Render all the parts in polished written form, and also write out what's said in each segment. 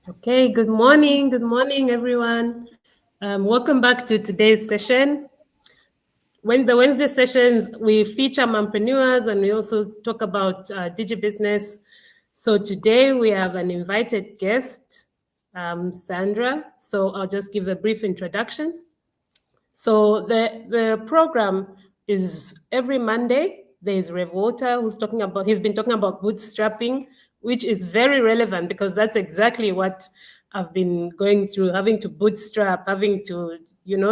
Okay, good morning. Good morning, everyone. Welcome back to today's session. When the Wednesday sessions, we feature mompreneurs and we also talk about digi-business. So today we have an invited guest, Sandra. So I'll just give a brief introduction. So the program is every Monday. There's Revolta he's been talking about bootstrapping, which is very relevant because that's exactly what I've been going through, having to bootstrap, having to,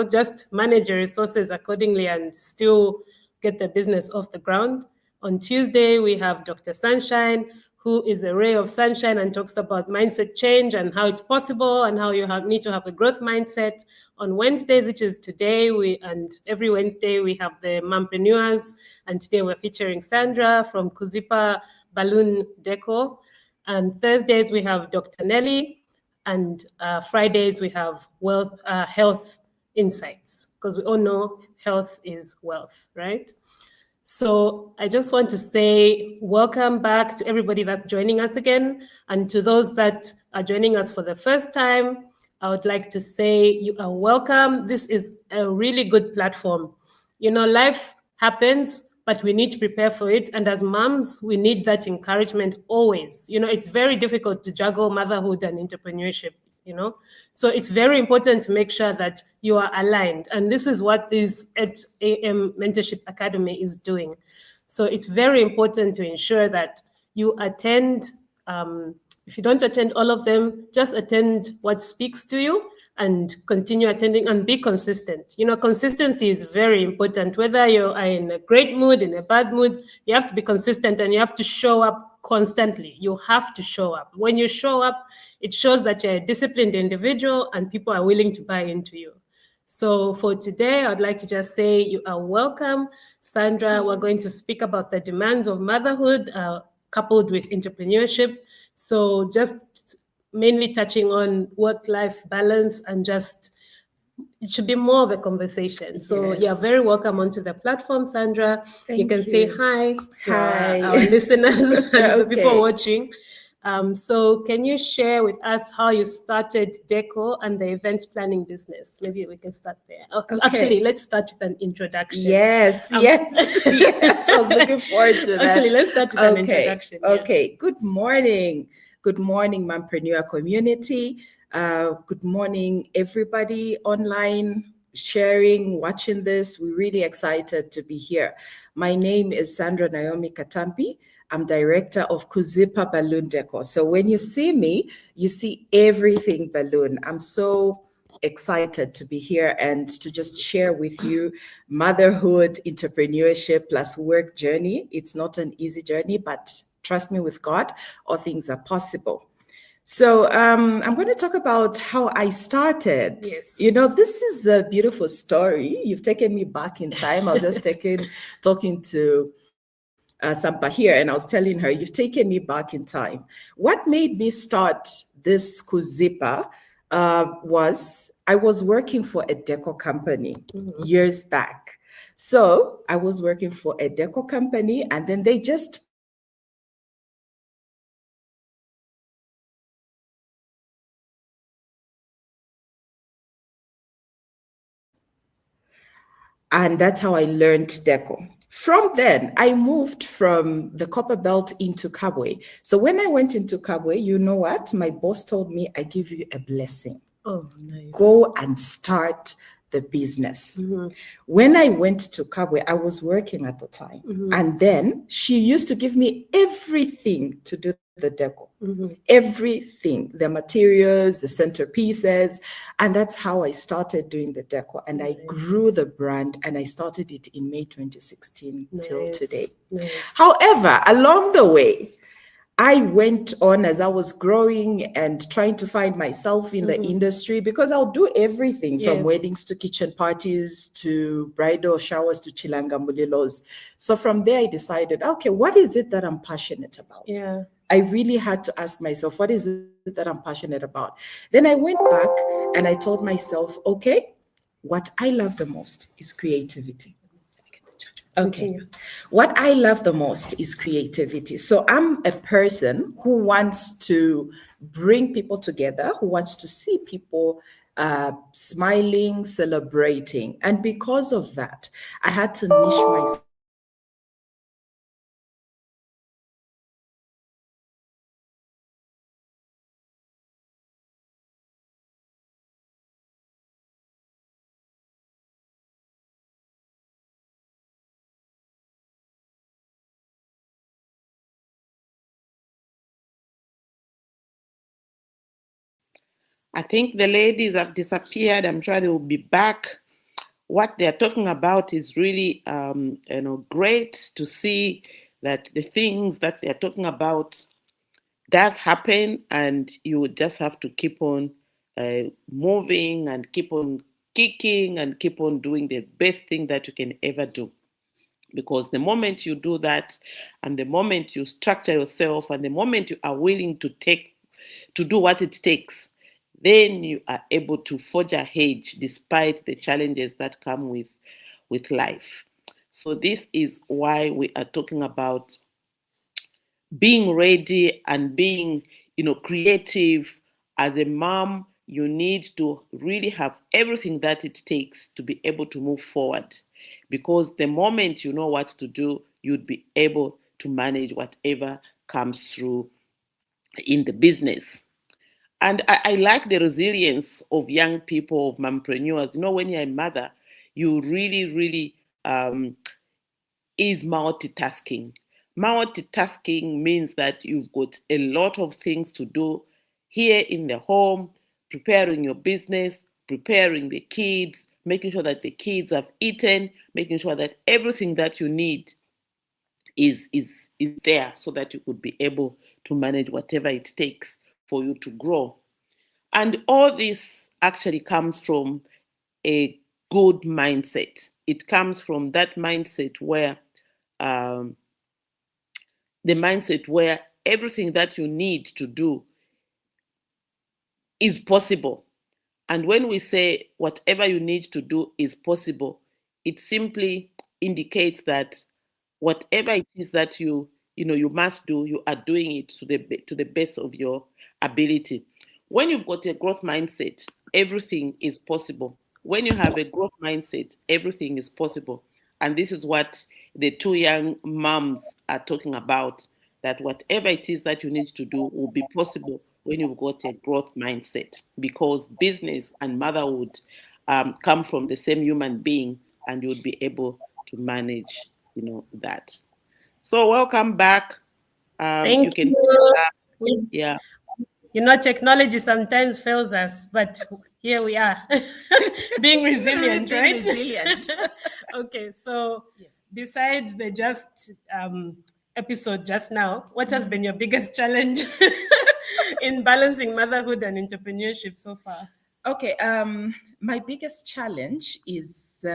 just manage your resources accordingly and still get the business off the ground. On Tuesday, we have Dr. Sunshine, who is a ray of sunshine and talks about mindset change and how it's possible and how you need to have a growth mindset. On Wednesdays, which is today, and every Wednesday we have the mompreneurs, and today we're featuring Sandra from KUZIPA Balloon Decor. And Thursdays we have Dr. Nelly, and Fridays we have health insights, because we all know health is wealth, right? So I just want to say welcome back to everybody that's joining us again. And to those that are joining us for the first time, I would like to say you are welcome. This is a really good platform. Life happens, but we need to prepare for it. And as moms, we need that encouragement always. It's very difficult to juggle motherhood and entrepreneurship. So it's very important to make sure that you are aligned. And this is what this 8 a.m. Mentorship Academy is doing. So it's very important to ensure that you attend. If you don't attend all of them, just attend what speaks to you and continue attending and be consistent. Consistency is very important. Whether you are in a great mood, in a bad mood, you have to be consistent and you have to show up constantly. You have to show up. When you show up, it shows that you're a disciplined individual and people are willing to buy into you. So for today, I'd like to just say you are welcome. Sandra, we're going to speak about the demands of motherhood coupled with entrepreneurship. So just mainly touching on work-life balance and just, it should be more of a conversation. So Yes. you're very welcome onto the platform, Sandra. Thank you can say hi to Hi. our listeners and the people Okay. watching. So can you share with us how you started DECORE and the events planning business? Maybe we can start there. Okay. Actually, let's start with an introduction. Yes. Yes. I was looking forward to that. Actually, let's start with an introduction. Okay. Good morning. Good morning, mompreneur community. Good morning, everybody online, sharing, watching this. We're really excited to be here. My name is Sandra Naomi Katambi. I'm director of KUZIPA Balloon Decor. So when you see me, you see everything balloon. I'm so excited to be here and to just share with you motherhood, entrepreneurship, plus work journey. It's not an easy journey, but trust me, with God, all things are possible. So I'm going to talk about how I started. Yes. This is a beautiful story. You've taken me back in time. I was just talking to Sampa here, and I was telling her, you've taken me back in time. What made me start this KUZIPA was I was working for a decor company years back. So I was working for a decor company, and then they just and that's how I learned decor. From then, I moved from the copper belt into Kabwe. So when I went into Kabwe, you know what? My boss told me, I give you a blessing. Oh, nice. Go and start the business. When I went to Kabwe, I was working at the time. And then she used to give me everything to do the decor. Everything, the materials, the centerpieces. And that's how I started doing the decor. And I grew the brand, and I started it in May 2016 till today. However, along the way, I went on as I was growing and trying to find myself in the industry, because I'll do everything from weddings to kitchen parties to bridal showers to chilanga mulilos. So from there, I decided, okay, what is it that I'm passionate about? Yeah. I really had to ask myself, what is it that I'm passionate about? Then I went back and I told myself, okay, what I love the most is creativity. Okay. Continue. What I love the most is creativity. So I'm a person who wants to bring people together, who wants to see people smiling, celebrating. And because of that, I had to niche myself. I think the ladies have disappeared. I'm sure they will be back. What they're talking about is really, great to see that the things that they're talking about does happen, and you would just have to keep on moving and keep on kicking and keep on doing the best thing that you can ever do. Because the moment you do that, and the moment you structure yourself, and the moment you are willing to do what it takes, then you are able to forge ahead despite the challenges that come with life. So this is why we are talking about being ready and being, creative. As a mom, you need to really have everything that it takes to be able to move forward. Because the moment you know what to do, you'd be able to manage whatever comes through in the business. And I like the resilience of young people, of mompreneurs. When you're a mother, you really, really is multitasking. Multitasking means that you've got a lot of things to do here in the home, preparing your business, preparing the kids, making sure that the kids have eaten, making sure that everything that you need is there so that you could be able to manage whatever it takes for you to grow. And all this actually comes from a good mindset. It comes from that mindset where um, the mindset where everything that you need to do is possible. And when we say whatever you need to do is possible, it simply indicates that whatever it is that you must do, you are doing it to the best of your ability. When you've got a growth mindset, everything is possible. When you have a growth mindset, everything is possible. And this is what the two young moms are talking about, that whatever it is that you need to do will be possible when you've got a growth mindset, because business and motherhood come from the same human being, and you'll be able to manage that. So welcome back. You Thank can you. yeah. Technology sometimes fails us, but here we are, being resilient, right? Resilient. Okay, so Yes. besides the episode just now, what has been your biggest challenge in balancing motherhood and entrepreneurship so far? Okay. My biggest challenge is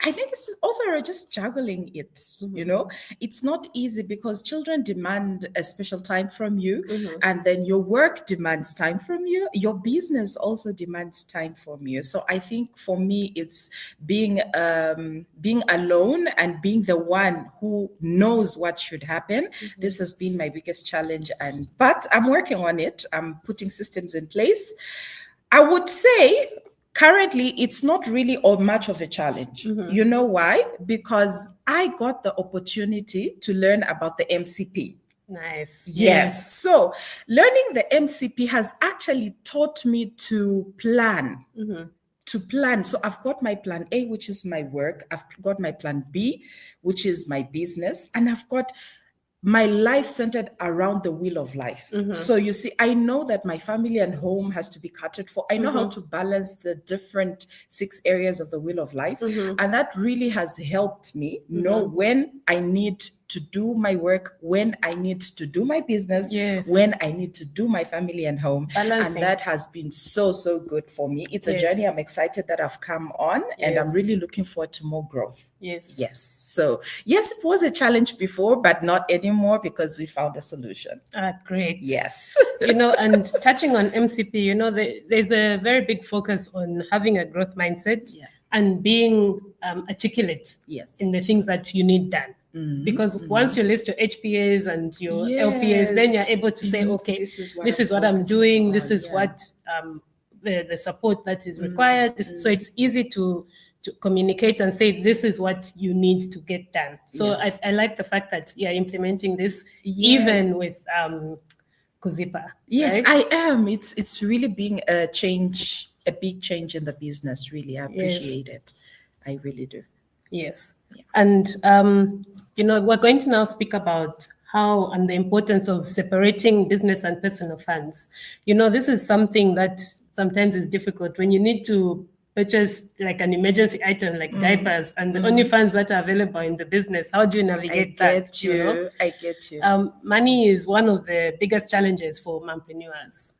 I think it's overall just juggling it. It's not easy because children demand a special time from you, and then your work demands time from you. Your business also demands time from you. So I think for me, it's being alone and being the one who knows what should happen. This has been my biggest challenge, but I'm working on it. I'm putting systems in place. I would say currently it's not really all much of a challenge. You know why? Because I got the opportunity to learn about the MCP. Nice. Yes. So learning the MCP has actually taught me to plan. So I've got my plan A, which is my work. I've got my plan B, which is my business. And I've got my life centered around the wheel of life. So you see, I know that my family and home has to be catered for. I know how to balance the different 6 areas of the wheel of life. And that really has helped me know when I need to do my work, when I need to do my business, when I need to do my family and home. Balancing. And that has been so good for me. It's a journey I'm excited that I've come on, and I'm really looking forward to more growth. Yes. So yes, it was a challenge before, but not anymore because we found a solution. Great. Yes. And touching on MCP, there's a very big focus on having a growth mindset and being articulate Yes. in the things that you need done. Because once you list your HPAs and your LPAs, then you're able to say, okay, this is what I'm doing. This is what the support that is required. So it's easy to communicate and say, this is what you need to get done. So I like the fact that you're implementing this even with KUZIPA. Yes, right? I am. It's really being a big change in the business. Really, I appreciate it. I really do. Yes. And, we're going to now speak about how and the importance of separating business and personal funds. This is something that sometimes is difficult when you need to purchase like an emergency item like diapers and the only funds that are available in the business. How do you navigate that? I get you. Money is one of the biggest challenges for mompreneurs,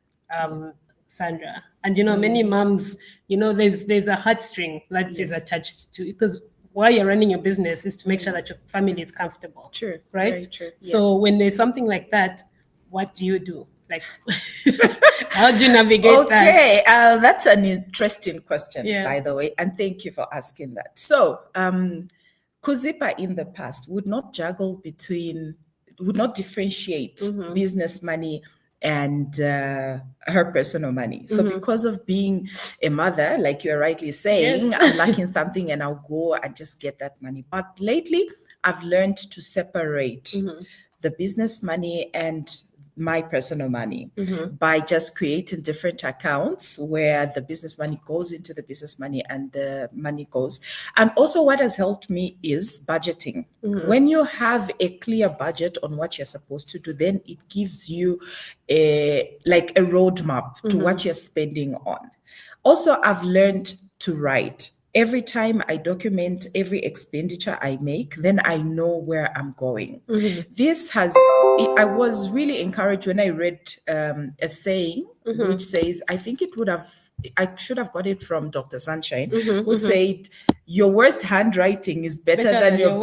Sandra. And, many moms, there's a heartstring that is attached to, because while you're running your business is to make sure that your family is comfortable. True. Right? Very true. So when there's something like that, what do you do? Like, how do you navigate that? Okay, that's an interesting question, by the way, and thank you for asking that. So, KUZIPA in the past would not differentiate business money and her personal money. So because of being a mother, like you're rightly saying, I'm lacking something and I'll go and just get that money. But lately, I've learned to separate the business money and my personal money by just creating different accounts where the business money goes into the business money and the money goes. And also what has helped me is budgeting. When you have a clear budget on what you're supposed to do, then it gives you a roadmap to what you're spending on. Also, I've learned to write. Every time I document every expenditure I make, then I know where I'm going. I was really encouraged when I read a saying which says, I should have got it from Dr. Sunshine, who said, your worst handwriting is better than your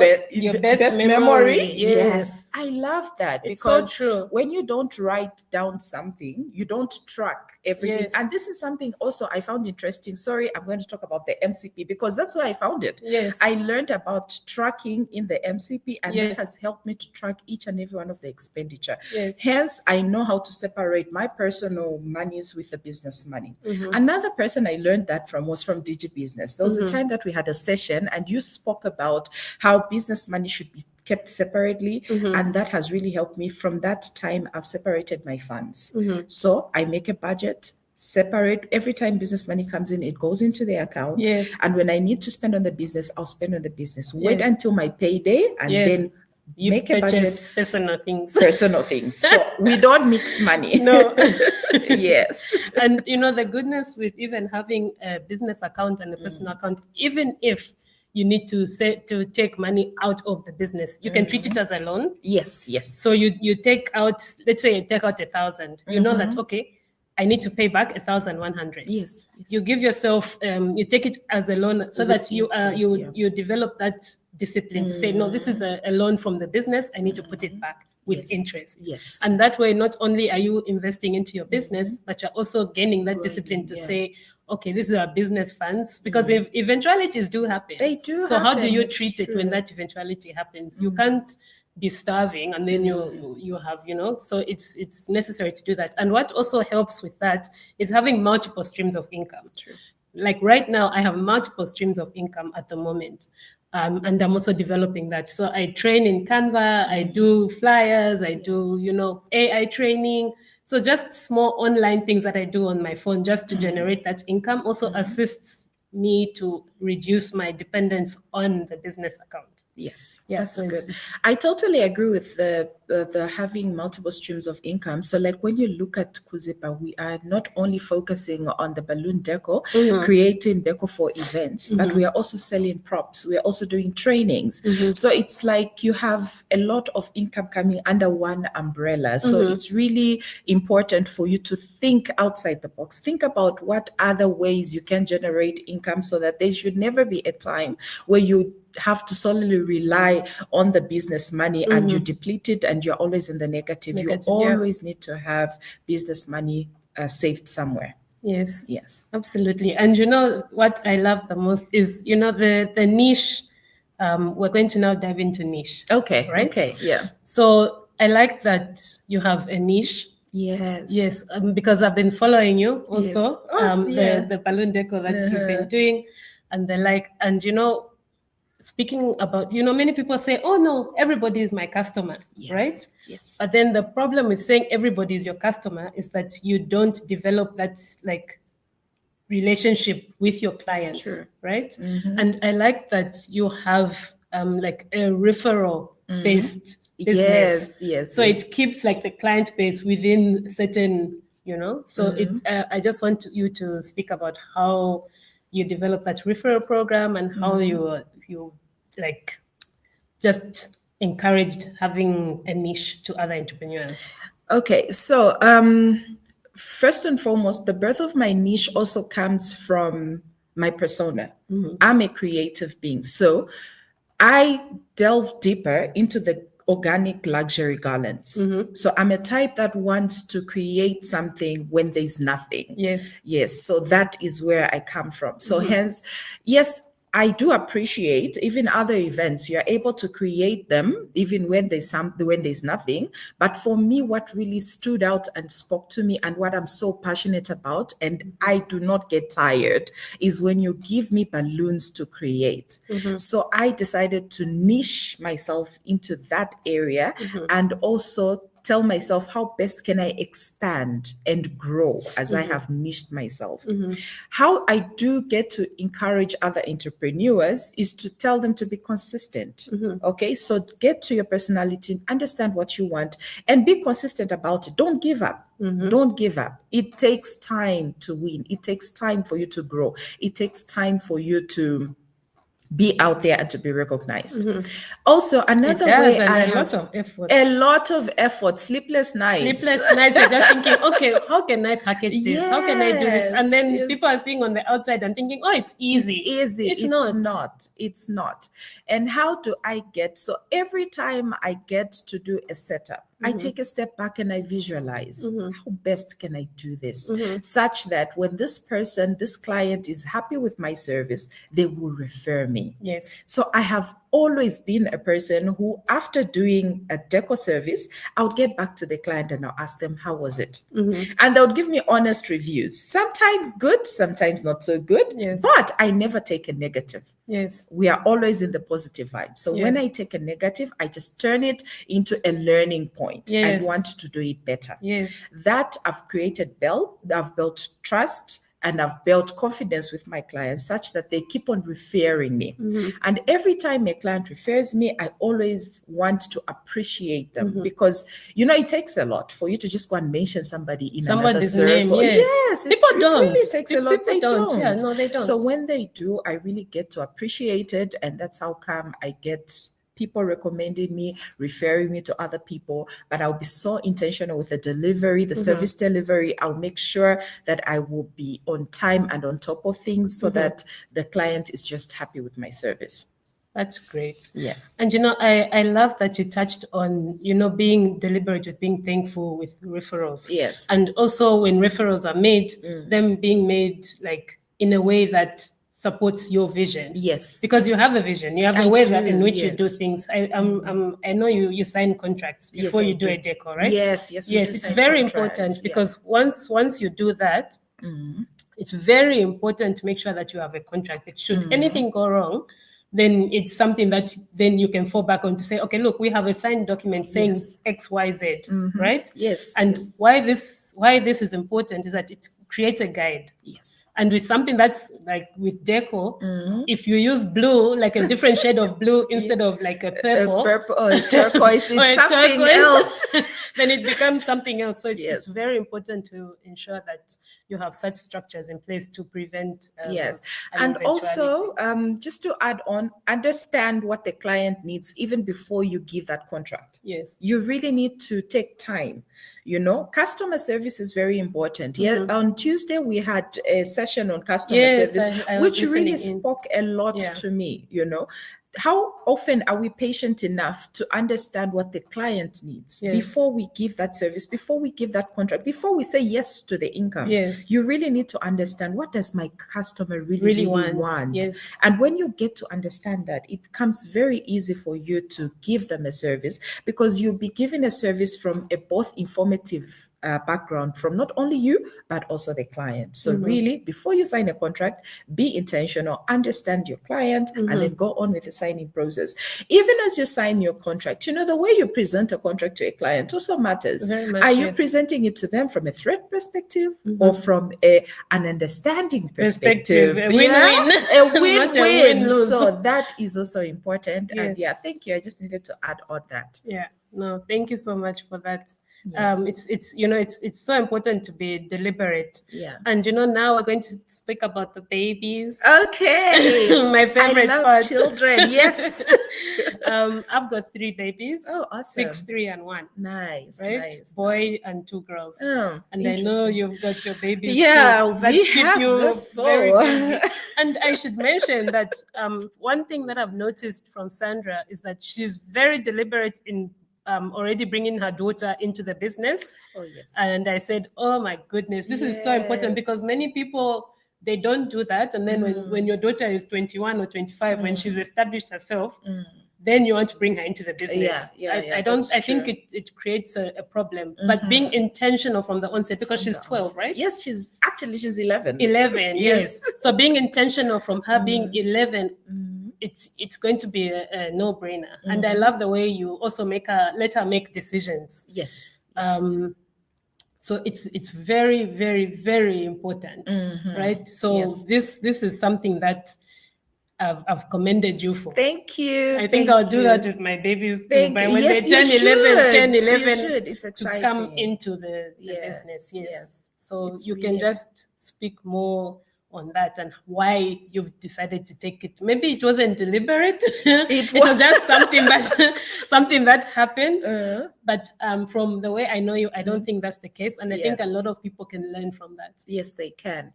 best memory. Yes, I love that. It's because so true. when you don't write down something, you don't track everything. And this is something also I found interesting. Sorry, I'm going to talk about the MCP because that's where I found it. I learned about tracking in the MCP, and that has helped me to track each and every one of the expenditure. Hence, I know how to separate my personal monies with the business money. Another person I learned that from was from DigiBusiness. There was a time that we had a session and you spoke about how business money should be kept separately, and that has really helped me. From that time, I've separated my funds. So I make a budget, separate. Every time business money comes in, it goes into the account. And when I need to spend on the business, I'll spend on the business. Wait until my payday and then you make a budget. Personal things. So we don't mix money. No. Yes. And the goodness with even having a business account and a personal account, even if you need to take money out of the business, you can treat it as a loan. Yes. So you take out, let's say you take out 1,000. You know that, okay, I need to pay back 1,100. Yes. You give yourself, you take it as a loan so that you develop that discipline to say, no, this is a loan from the business. I need to put it back with interest. Yes. And that way, not only are you investing into your business, but you're also gaining that discipline to say, okay, this is our business funds, because if eventualities do happen. They do. So how do you treat it when that eventuality happens? You can't be starving and then you have, so it's necessary to do that. And what also helps with that is having multiple streams of income. True. Like right now, I have multiple streams of income at the moment. And I'm also developing that. So I train in Canva, I do flyers, I do, AI training. So just small online things that I do on my phone just to generate that income also assists me to reduce my dependence on the business account. Yes, that's good. I totally agree with the having multiple streams of income. So like when you look at KUZIPA, we are not only focusing on the balloon decor, creating decor for events, but we are also selling props. We are also doing trainings. So it's like you have a lot of income coming under one umbrella. So it's really important for you to think outside the box. Think about what other ways you can generate income so that there should never be a time where you have to solely rely on the business money and you deplete it and you're always in the negative. You always need to have business money saved somewhere. Yes. Yes. Absolutely. And you know what I love the most is, you know, the niche. We're going to now dive into niche. Okay. Right? Okay. Yeah. So I like that you have a niche. Yes. Yes, because I've been following you also, Yes. Oh, yeah. the balloon decor that you've been doing and the like. And, you know, speaking about, you know, many people say, oh, no, everybody is my customer, Yes. right? Yes. But then the problem with saying everybody is your customer is that you don't develop that, like, relationship with your clients, Sure. right? And I like that you have like a referral-based business. Yes. Yes. So yes. it keeps like the client base within certain, you know. So it. I just want you to speak about how you develop that referral program and how you like just encouraged having a niche to other entrepreneurs. Okay, so first and foremost, the birth of my niche also comes from my persona. I'm a creative being, so I delve deeper into the organic luxury garlands. So I'm a type that wants to create something when there's nothing. Yes. So that is where I come from. So hence, yes, I do appreciate even other events. You're able to create them even when there's nothing. But for me, what really stood out and spoke to me and what I'm so passionate about, and I do not get tired, is when you give me balloons to create. So I decided to niche myself into that area and also tell myself how best can I expand and grow as I have niched myself. How I do get to encourage other entrepreneurs is to tell them to be consistent. Okay, so get to your personality, understand what you want, and be consistent about it. Don't give up. Don't give up. It takes time to win. It takes time for you to grow. It takes time for you to be out there and to be recognized. Also, another way I have a lot of effort, sleepless nights. You're just thinking, okay, how can I package this? How can I do this? And then people are seeing on the outside and thinking, oh, it's easy. It's not. It's not. And how do I get? So every time I get to do a setup, I take a step back and I visualize how best can I do this such that when this client is happy with my service, they will refer me. Yes. So I have always been a person who, after doing a decor service, I would get back to the client and I'll ask them, how was it? And they would give me honest reviews. Sometimes good, sometimes not so good, but I never take a negative. Yes. We are always in the positive vibe. So when I take a negative, I just turn it into a learning point. I want to do it better. That I've built trust and I've built confidence with my clients such that they keep on referring me. And every time a client refers me, I always want to appreciate them because, you know, it takes a lot for you to just go and mention somebody in another circle. Name, yes. People don't. It really takes a lot. They don't. Yeah, no, they don't. So when they do, I really get to appreciate it. And that's how come I get people recommending me, referring me to other people, but I'll be so intentional with the delivery, the service delivery. I'll make sure that I will be on time and on top of things so that the client is just happy with my service. That's great. Yeah. And, you know, I love that you touched on, you know, being deliberate with being thankful with referrals. Yes. And also when referrals are made, them being made like in a way that supports your vision. Yes. Because you have a vision. You have a way in which you do things. I know you sign contracts before you do a decor, right? Yes. It's very important because once you do that, it's very important to make sure that you have a contract. That should anything go wrong, then it's something that then you can fall back on to say, okay, look, we have a signed document saying X, Y, Z, right? Yes. And why this is important is that it creates a guide. Yes. And with something that's like with decor, if you use blue, like a different shade of blue instead of like a purple or turquoise, it's something else. Then it becomes something else. So it's very important to ensure that you have such structures in place to prevent and also just to add on, understand what the client needs even before you give that contract. Yes, you really need to take time. You know, customer service is very important. On Tuesday we had a session on customer service, which really spoke a lot to me. You know, how often are we patient enough to understand what the client needs before we give that service, before we give that contract, before we say yes to the income? You really need to understand, what does my customer really want? And when you get to understand that, it becomes very easy for you to give them a service, because you'll be giving a service from a both informative background from not only you, but also the client. So really, before you sign a contract, be intentional, understand your client, and then go on with the signing process. Even as you sign your contract, the way you present a contract to a client also matters. Are you presenting it to them from a threat perspective or from an understanding perspective? A win-win. A win-win. So that is also important. And thank you. I just needed to add on that. No, thank you so much for that. It's so important to be deliberate. And now we're going to speak about the babies. Okay. My favorite part. Children. Yes. I've got 3 babies. Oh, awesome. 6, 3, and 1. Nice. Right? Nice. Boy and 2 girls. Oh, and I know you've got your babies too. That we keep have you the very busy. And I should mention that one thing that I've noticed from Sandra is that she's very deliberate in already bringing her daughter into the business. And I said, oh my goodness, this is so important, because many people, they don't do that. And then when your daughter is 21 or 25, when she's established herself, then you want to bring her into the business. I think it creates a problem. But being intentional from the onset, because she's 12, right? Yes, she's 11. 11, yes. So being intentional from her being 11, it's going to be a no-brainer. And I love the way you also let her make decisions. Yes. So it's very, very, very important, right? So this is something that I've commended you for. Thank you. I think I'll do that with my babies too. But when they turn 11, it's to come into the business. Yes. So you can just speak more on that and why you've decided to take it. Maybe it wasn't deliberate. It was just something that happened. But from the way I know you, I don't think that's the case. And I think a lot of people can learn from that. Yes, they can.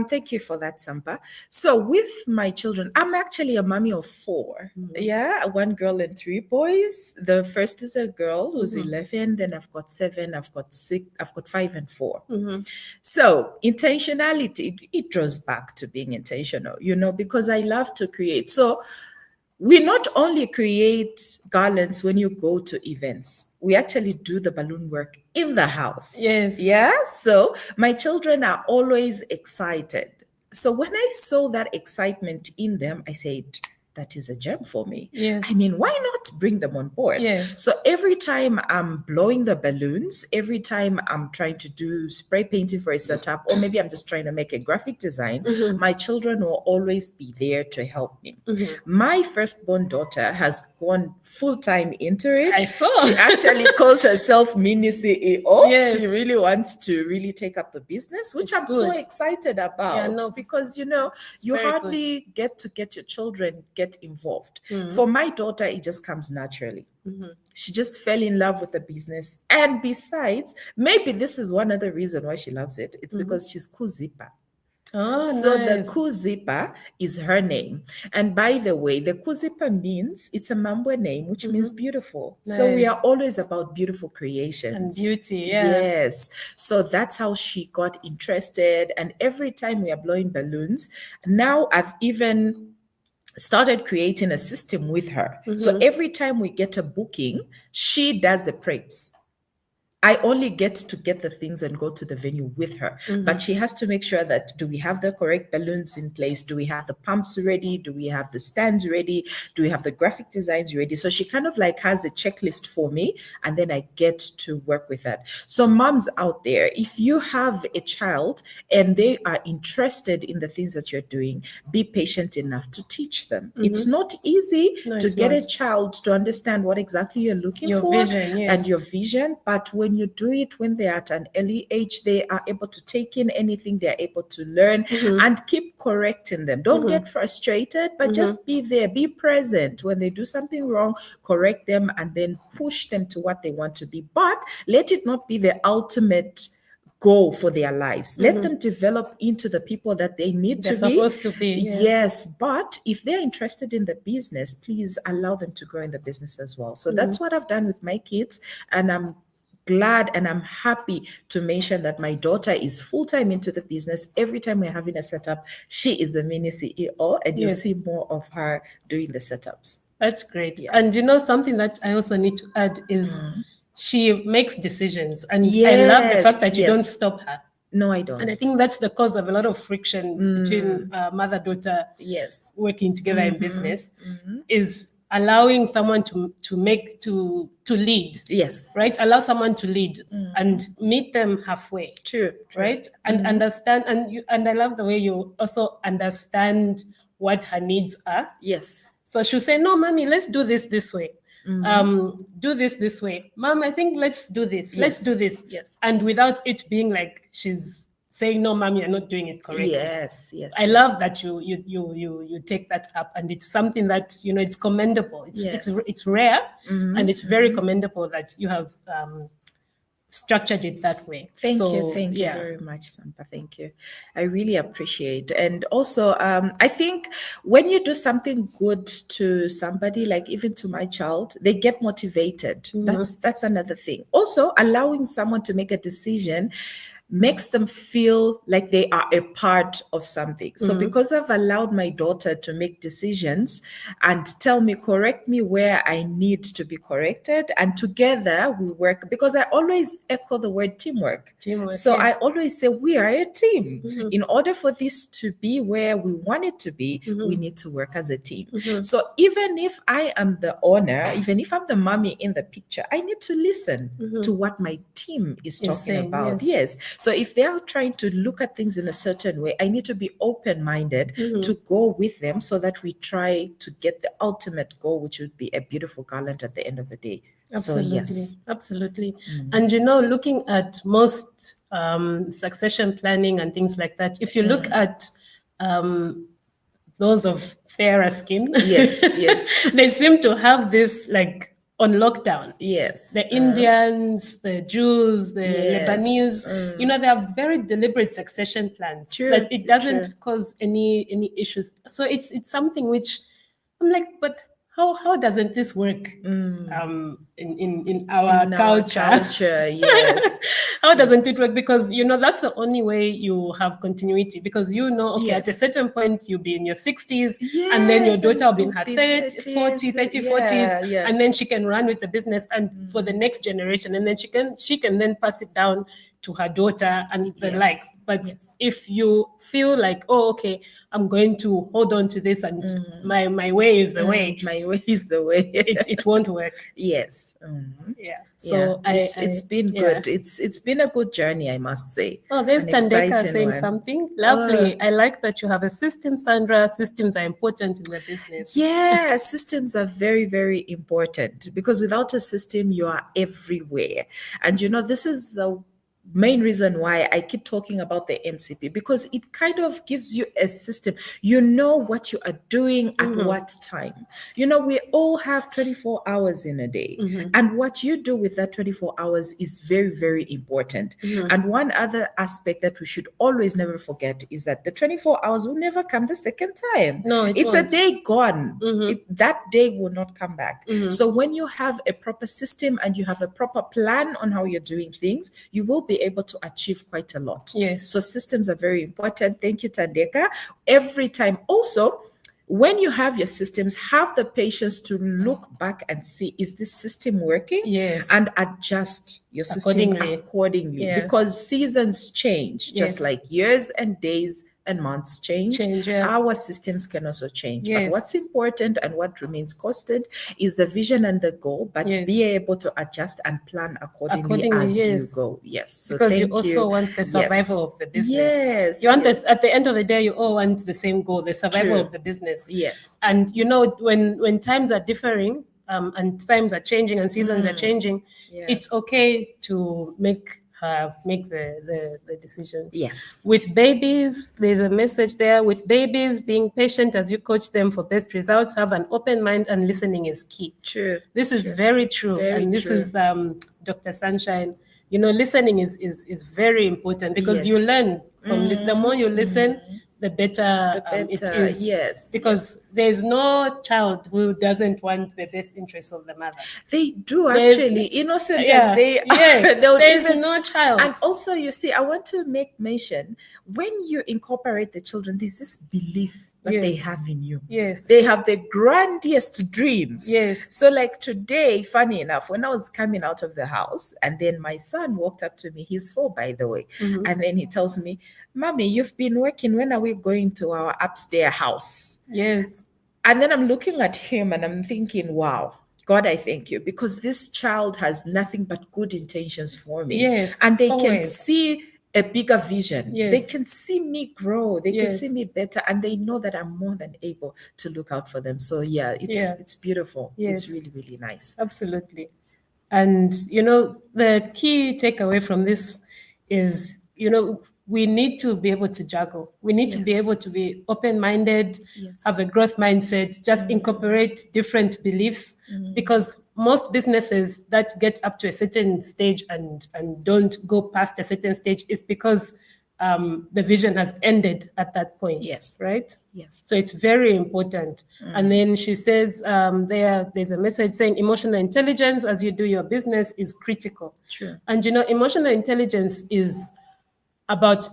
Thank you for that, Sampa. So with my children, I'm actually a mommy of 4. 1 girl and 3 boys. The first is a girl who's 11. Then I've got 7. I've got 6. I've got 5 and 4. So intentionality, it draws back to being intentional, because I love to create. So we not only create garlands when you go to events, we actually do the balloon work in the house. Yes. Yeah. So my children are always excited. So when I saw that excitement in them, I said, that is a gem for me. Yes. I mean, why not bring them on board? Yes. So every time I'm blowing the balloons, every time I'm trying to do spray painting for a setup, or maybe I'm just trying to make a graphic design, my children will always be there to help me. My firstborn daughter has gone full-time into it. I saw. She actually calls herself mini CEO. Yes. She really wants to really take up the business, which I'm so excited about. Because, you hardly get to get your children get involved. For my daughter, it just comes naturally. She just fell in love with the business. And besides, maybe this is one other reason why she loves it. It's because she's KUZIPA. So nice. The KUZIPA is her name. And by the way, the KUZIPA means, it's a Mambwe name, which means beautiful. Nice. So we are always about beautiful creations. And beauty, Yes. So that's how she got interested. And every time we are blowing balloons, now I've even started creating a system with her. So every time we get a booking, she does the preps. I only get to get the things and go to the venue with her. But she has to make sure that, do we have the correct balloons in place? Do we have the pumps ready? Do we have the stands ready? Do we have the graphic designs ready? So she kind of like has a checklist for me, and then I get to work with that. So moms out there, if you have a child and they are interested in the things that you're doing, be patient enough to teach them. It's not easy to get a child to understand what exactly you're looking for and your vision. But when you do it when they're at an early age, they are able to take in anything, they're able to learn and keep correcting them. Don't get frustrated, but just be there, be present. When they do something wrong, correct them and then push them to what they want to be. But let it not be the ultimate go for their lives. Let them develop into the people that they need They're to be. supposed to be. Yes, but if they're interested in the business, please allow them to grow in the business as well. So that's what I've done with my kids, and I'm glad and I'm happy to mention that my daughter is full-time into the business. Every time we're having a setup, she is the mini CEO, and you'll see more of her doing the setups. That's great. Yes. And you know, something that I also need to add is she makes decisions, and I Yes, love the fact that you don't stop her. No, I don't. And I think that's the cause of a lot of friction between mother-daughter working together in business, is allowing someone to lead. Yes. Right? Allow someone to lead and meet them halfway. True. Right? And understand, and I love the way you also understand what her needs are. Yes. So she'll say, no, mommy, let's do this way. Do this way. Mom, I think let's do this. Let's do this. Yes. And without it being like she's saying, no, mommy, you're not doing it correctly. Yes. I love that you take that up, and it's something that, you know, it's commendable. It's rare, and it's very commendable that you have structured it that way. Thank you very much, Sandra. Thank you. I really appreciate. And also, I think when you do something good to somebody, like even to my child, they get motivated. That's another thing. Also, allowing someone to make a decision makes them feel like they are a part of something. So because I've allowed my daughter to make decisions and tell me, correct me where I need to be corrected, and together we work, because I always echo the word teamwork. So I always say we are a team. In order for this to be where we want it to be, we need to work as a team. So even if I am the owner, even if I'm the mommy in the picture, I need to listen to what my team is talking about. Yes. So if they are trying to look at things in a certain way, I need to be open-minded to go with them, so that we try to get the ultimate goal, which would be a beautiful garland at the end of the day. Absolutely. So, yes. Absolutely. And, you know, looking at most succession planning and things like that, if you look at those of fairer skin, they seem to have this like on lockdown. Yes. The Indians, the Jews, the Lebanese, you know, they have very deliberate succession plans. That it doesn't cause any issues. So it's something which I'm like, but how doesn't this work in our culture? Yes. How doesn't it work? Because, you know, that's the only way you have continuity, because, you know, okay, at a certain point you'll be in your 60s, and then your daughter will be in her 40s, and then she can run with the business and for the next generation, and then she can then pass it down to her daughter and the like. But if you feel like, oh, okay, I'm going to hold on to this, and my way is the way. My way is the way. it won't work. Yes. Yeah. So it's been good. It's been a good journey, I must say. Oh, there's Tandeka saying something lovely. I like that you have a system, Sandra. Systems are important in the business. Yeah, systems are very, very important, because without a system, you are everywhere. And you know, this is main reason why I keep talking about the MCP, because it kind of gives you a system. You know what you are doing at what time. You know, we all have 24 hours in a day, and what you do with that 24 hours is very, very important. And one other aspect that we should always never forget is that the 24 hours will never come the second time. No, it's a day gone. That day will not come back. So when you have a proper system and you have a proper plan on how you're doing things, you will be able to achieve quite a lot. Yes. So systems are very important. Thank you, Tandeka. Every time. Also, when you have your systems, have the patience to look back and see, is this system working? Yes. And adjust your system accordingly. Because seasons change, just like years and days and months change. Our systems can also change. But what's important and what remains constant is the vision and the goal, but be able to adjust and plan accordingly as you go. Yes. So because you also want the survival of the business. Yes. You want this, at the end of the day, you all want the same goal, the survival of the business. Yes. And you know, when times are differing, and times are changing and seasons are changing, it's okay to make the decisions. Yes. With babies, there's a message there. With babies, being patient as you coach them for best results. Have an open mind, and listening is key. True. This is very true. This is Dr. Sunshine listening is very important, because you Yes. learn from this. The more you listen, the better, it is. Yes. Because there's no child who doesn't want the best interest of the mother. They do, There's- actually, innocent Yeah. as they are. Yes. they'll There's even- no child. And also, you see, I want to make mention, when you incorporate the children, there's this belief that they Yes. have in you. Yes. They have the grandest dreams. Yes. So like today, funny enough, when I was coming out of the house, and then my son walked up to me, he's 4, by the way, Mhm. and then he tells me, Mommy, you've been working, when are we going to our upstairs house? Yes. And then I'm looking at him and I'm thinking, wow, God, I thank you, because this child has nothing but good intentions for me. Yes. And they can always. see a bigger vision. Yes. They can see me grow. They can Yes. see me better. And they know that I'm more than able to look out for them. So yeah, it's beautiful. Yes. It's really, really nice. Absolutely. And, the key takeaway from this is, we need to be able to juggle. We need to be Yes. able to be open-minded, Yes. have a growth mindset, just incorporate different beliefs, because most businesses that get up to a certain stage and don't go past a certain stage is because the vision has ended at that point. Yes. Right? Yes. So it's very important. And then she says there's a message saying emotional intelligence as you do your business is critical. True. And emotional intelligence is about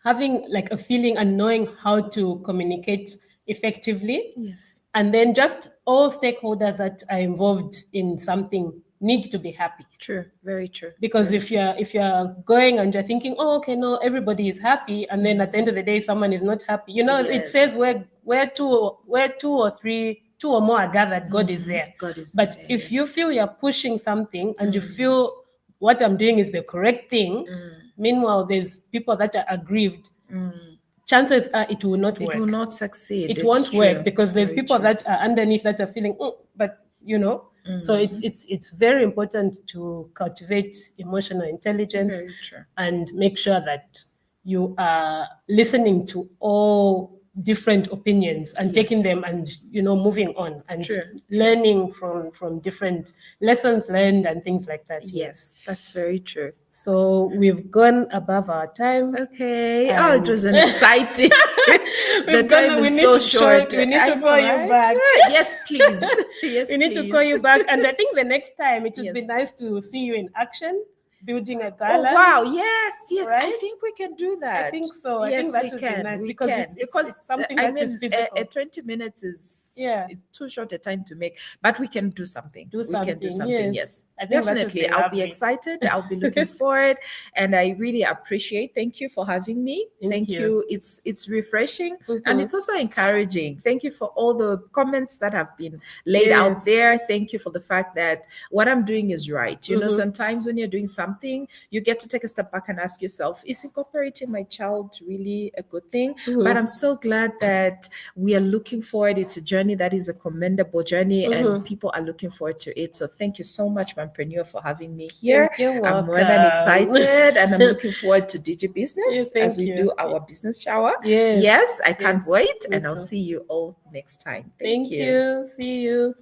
having like a feeling and knowing how to communicate effectively. Yes. And then just all stakeholders that are involved in something need to be happy. True. Very true. Because if you're going and you're thinking, oh, okay, no, everybody is happy, and then at the end of the day, someone is not happy. It Yes. says where two or more are gathered, God is there. God is But there, if yes. you feel you're pushing something and you feel what I'm doing is the correct thing, meanwhile there's people that are aggrieved, chances are it will not It work. will not succeed. It It's won't true. work, because It's there's very people true. that are underneath that are feeling, but so it's very important to cultivate emotional intelligence Very true. and make sure that you are listening to all different opinions and taking them and moving on and True. learning from different lessons learned and things like that. Yes, that's very true. So we've gone above our time. Okay. And- Oh, it was an exciting. The time we is need so to short. we need to I call know, you right? back. Yes, please. Yes, We need to please. call you back, and I think the next time it would be Yes. nice to see you in action, building a Oh garland. wow! Yes, yes. I Right? think we can do that. I think so. I Yes, think that we would can. be nice, We because can. it's because something I that is mean, physical. 20 minutes is Yeah. too short a time to make, but we can do something. Do We can do something, something. yes. Yes, I think that would definitely. be I'll be lovely. excited. I'll be looking forward, and I really appreciate. Thank you for having me. Thank you. you. It's refreshing, and it's also encouraging. Thank you for all the comments that have been laid Yes. out there. Thank you for the fact that what I'm doing is right. You know, Mhm. sometimes when you're doing something, you get to take a step back and ask yourself, is incorporating my child really a good thing? But I'm so glad that we are looking forward. It's a journey that is a commendable journey, and people are looking forward to it. So thank you so much, Mompreneur, for having me here. You're I'm more than welcome. excited, and I'm looking forward to Digi Business Yes, thank as we you. do our business shower. Yes. Yes, I can't Yes, wait, me and I'll too. see you all next time. Thank you. See you.